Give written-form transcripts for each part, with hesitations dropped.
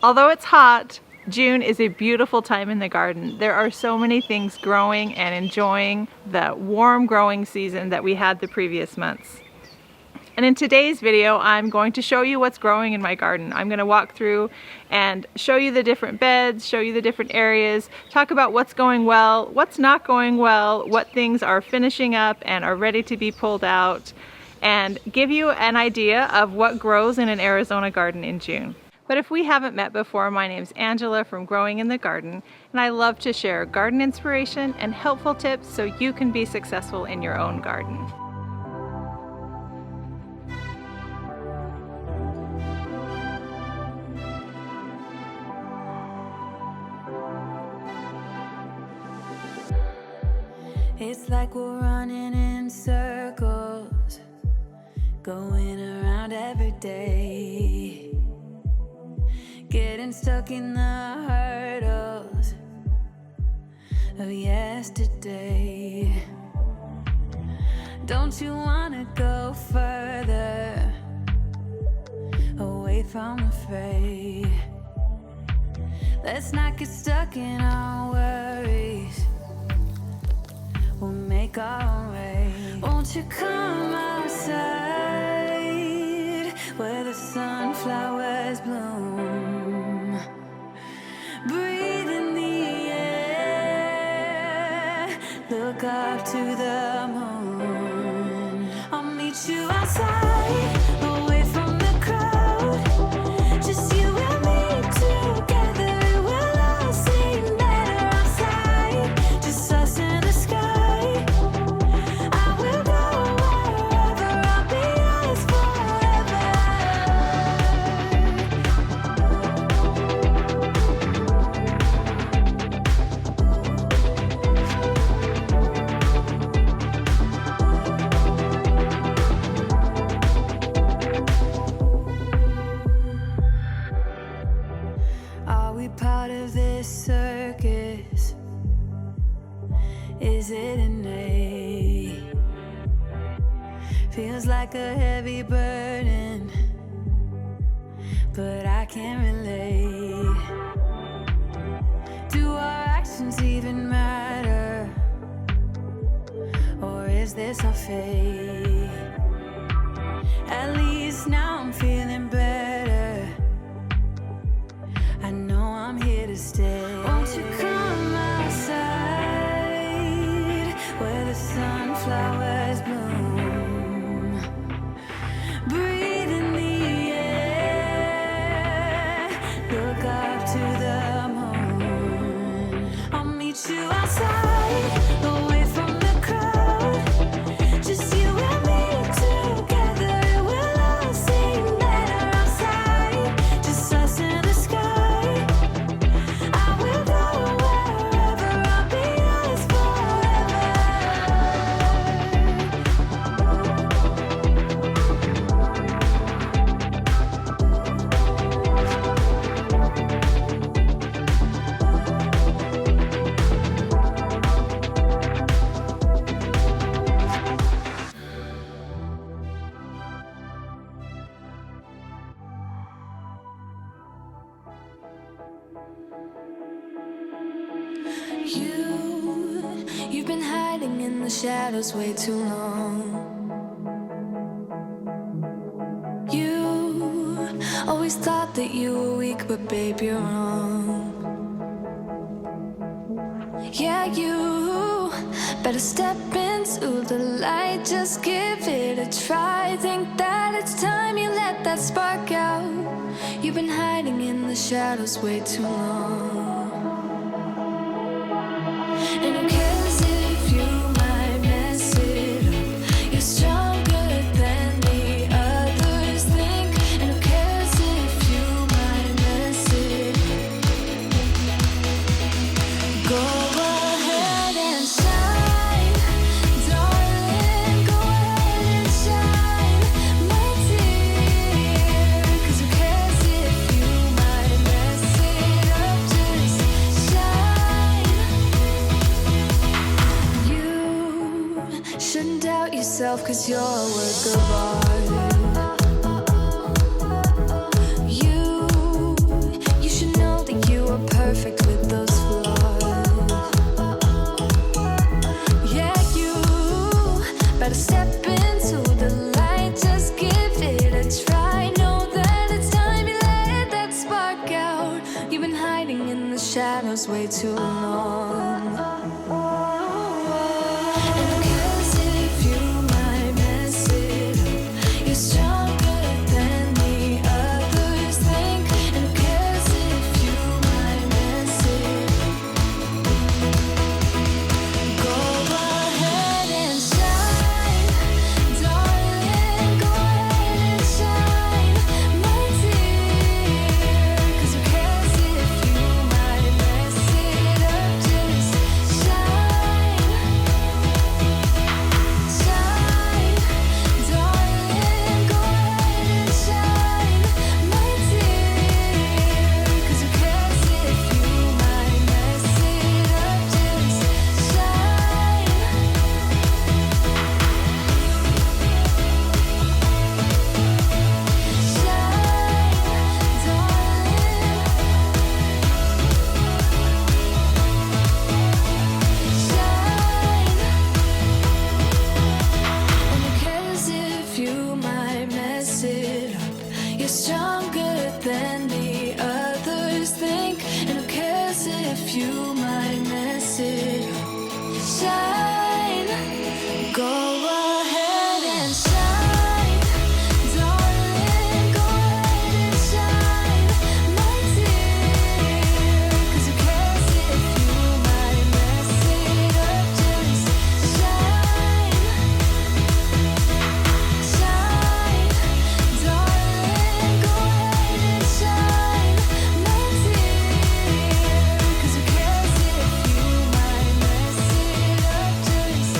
Although it's hot, June is a beautiful time in the garden. There are so many things growing and enjoying the warm growing season that we had the previous months. And in today's video, I'm going to show you what's growing in my garden. I'm going to walk through and show you the different beds, show you the different areas, talk about what's going well, what's not going well, what things are finishing up and are ready to be pulled out, and give you an idea of what grows in an Arizona garden in June. But if we haven't met before, my name's Angela from Growing in the Garden, and I love to share garden inspiration and helpful tips so you can be successful in your own garden. It's like we're running in circles, going around every day, getting stuck in the hurdles of yesterday. Don't you wanna go further, away from the fray? Let's not get stuck in our worries, we'll make our own way. Won't you come outside where the sunflowers bloom? Breathe in the air, look up to the moon. I'll meet you outside, away from the crowd, just you and me together. It will all seem better outside, just us in the sky. Part of this circus, is it innate? Feels like a heavy burden, but I can't relate. Do our actions even matter, or is this our fate? At least now I'm feeling better, I know I'm here to stay. Won't you come outside where the sunflowers bloom? Breathe in the air, look up to the moon. I'll meet you outside, away from the crowd, just you and me together. It will all seem better outside, just us in the sky. You've been hiding in the shadows way too long. You always thought that you were weak, but babe, you're wrong. Yeah, you better step into the light, just give it a try. Think that it's time you let that spark out. You've been hiding in the shadows way too long. And who cares if you might mess it up? You're stronger than the others think. And who cares if you might mess it up? Go ahead and shine, darling. Go ahead and shine, my dear. 'Cause who cares if you might mess it up? Just shine. Shouldn't doubt yourself, 'cause you're a work of art. You shadows way too long. And who cares if you might mess it up? You're stronger than the others think. And who cares if you might mess it up? Go ahead and shine, darling. Go ahead and shine, my dear. 'Cause who cares if you might mess it up? Just shine, shine, darling. Go ahead and shine, my dear. 'Cause who cares if you might mess it up? Just shine. You're stronger than the others think. And who cares if you might mess it up? Shine, go ahead and shine, darling. Go ahead and shine, my dear. 'Cause who cares if you might mess it up? Just shine, shine, darling. Go ahead and shine, my dear. 'Cause who cares if you might mess it up? Just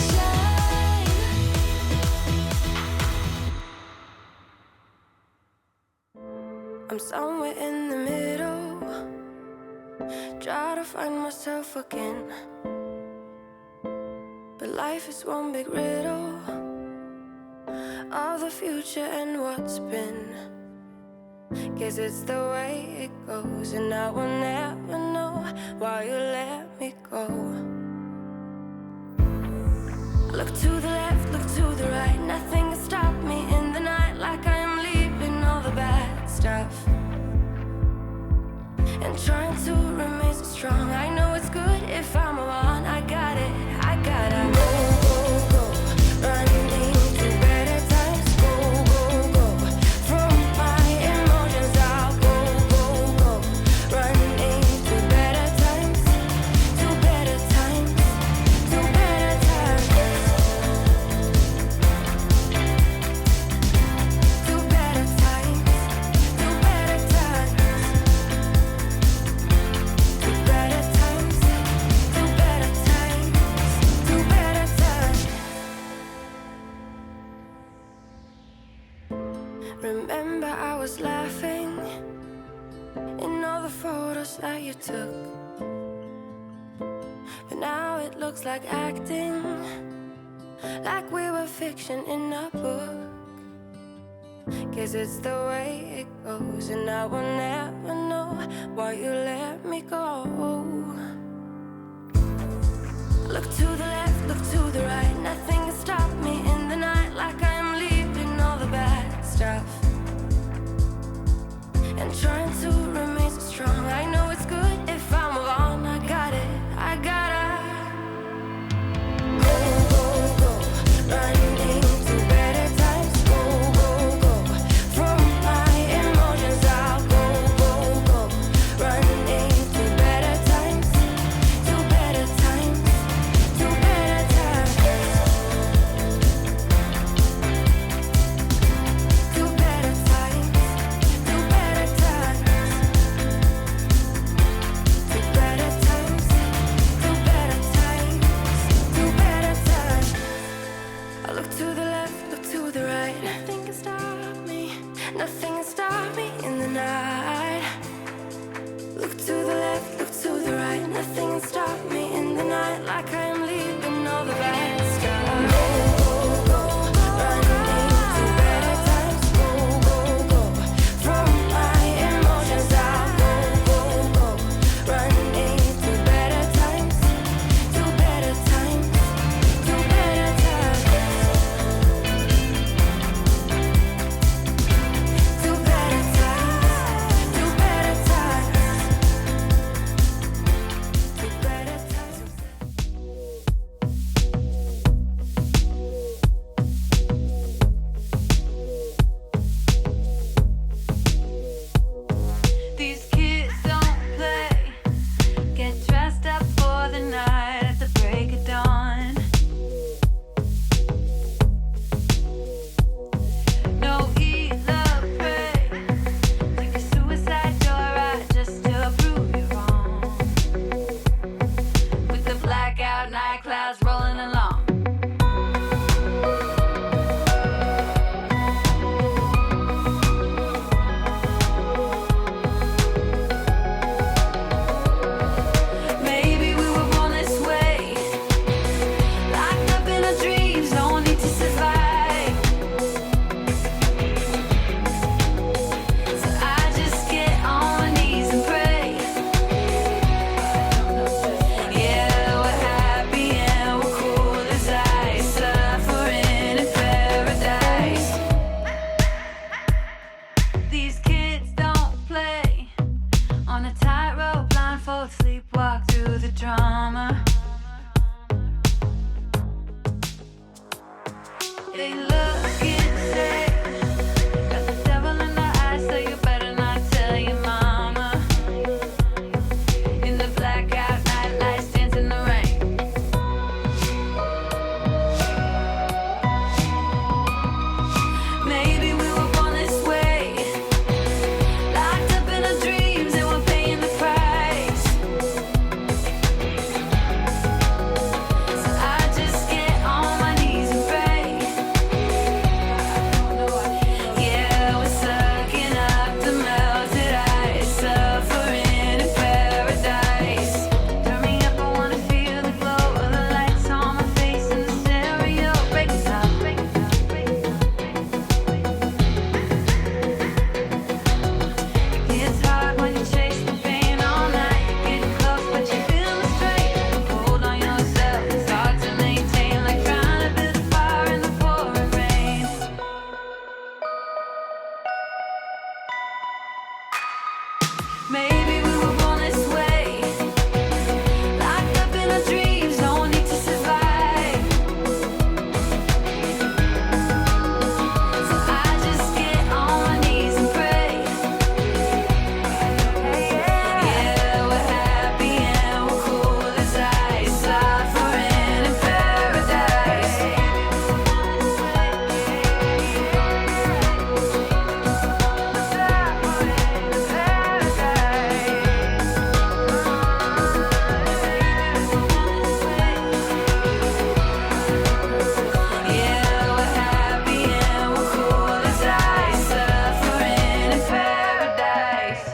shine. I'm somewhere in the middle, try to find myself again. But life is one big riddle of the future and what's been. Guess it's the way it goes, and I will never know why you let me go. Look to the left, look to the right, nothing can stop me in the night. Like I am leaving all the bad stuff and trying to remain so strong. I know it's good if I'm alone. I got it, I gotta go, go, go, running into better times. Go, go, go, from my emotions I'll go, go, go, running into better times, to better times, to better times, to better times, to better times. To better times, to better times, to better times. Remember I was laughing in all the photos that you took, but now it looks like acting, like we were fiction in a book. Guess it's the way it goes, and I will never know why you let me go. Look to the left, look to the right, nothing can stop me in the night. Like I am leaving all the bad stuff and trying to remain so strong. I know it's good if I'm alone. I got it, I gotta go, go, go, running into better times. Go, go, go, from my emotions I'll go, go, go, running into better times, to better times, to better times, to better times, to better times, to better times, to better times, to better times. I look to the left, look to the right, nothing can stop me, nothing can stop me in the night. Look to the left, look to the right, nothing can stop me in the night. Like I am leaving all the bad stuff. Go, go, go, running into better times. Go, go, go, from my emotions I'll go, go, go, running into better times, to better times, to better times, to better times, to better times. On a tightrope, blindfold, sleepwalk through the drama. They look insane. Got the devil in their eyes, so you better not tell your mama. In the blackout night lights, dance in the rain. Maybe we were born this way, locked up in our dreams and we're paying the price. So I just get on my knees and pray. Yeah, we're sucking up the melted ice, suffering in paradise. Turn me up, I wanna feel the glow of the lights on my face in the stereo. Break it up, break it up, break it up. It's hard when you chase the pain all night. Getting close, but you feel the strain. Hold on yourself, it's hard to maintain. Like trying to build a fire in the pouring rain. Maybe we were born this way, locked up in our dreams, no need to survive. So I just get on my knees and pray. Yeah, we're happy and we're cool as ice, suffering in paradise. Yeah, we're happy and we're cool as ice, suffering in paradise.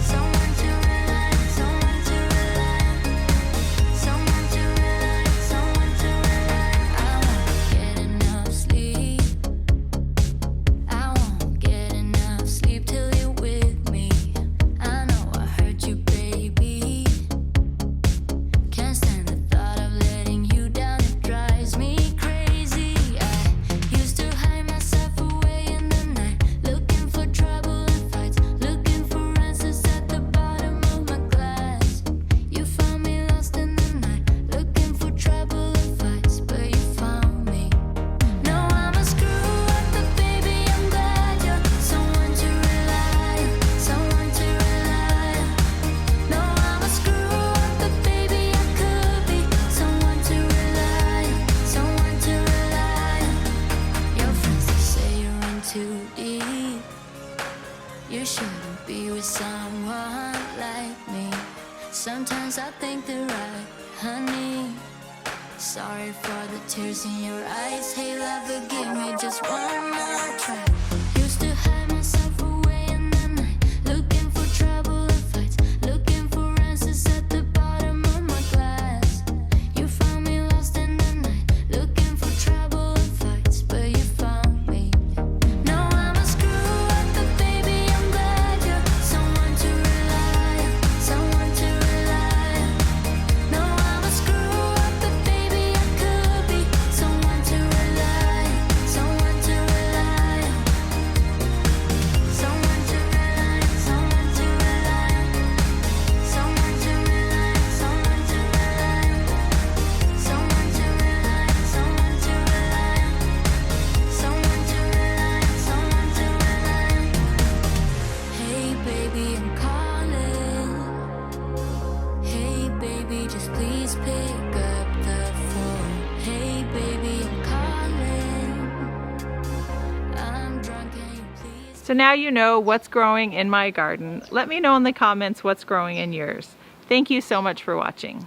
Someone to rely on, someone to rely on, someone to rely on, someone to rely on. I won't get enough sleep. I won't get enough sleep till you're with me. I know I hurt you, baby. Can't stand the thought of letting you down. It drives me crazy. I used to hide myself away in the night, looking for trouble and fights, looking for answers at the bottom of my glass. You found me lost in the night, looking for trouble and fights, but you found me. No, I'm a screw up, but baby, I'm glad you're someone to rely on, someone to rely on. No, I'm a screw up, but baby, I could be someone to rely on, someone to rely on. Your friends, they say you're in too deep. You shouldn't be with someone like me. Sometimes I think they're right, honey. Sorry for the tears in your eyes. Hey, love, forgive me just one more try. Used to hide myself away in the night, looking for trouble and fights, looking for answers at the bottom of my glass. You found me lost in the night, looking for trouble and fights, but you found me. No, I'm a screw up, but baby, I'm glad you're someone to rely on, someone to rely on. No, I'm a screw up, but baby, I could be someone to rely on, someone to rely on. Someone to rely on, someone to rely on. Someone to rely on, someone to rely on. Someone to rely on, someone to rely on. Someone to rely on, someone to rely on. Hey baby, I'm calling. Hey baby, just please pick up the phone. Hey baby, I'm calling. I'm drunk, can you please? So now you know what's growing in my garden. Let me know in the comments what's growing in yours. Thank you so much for watching.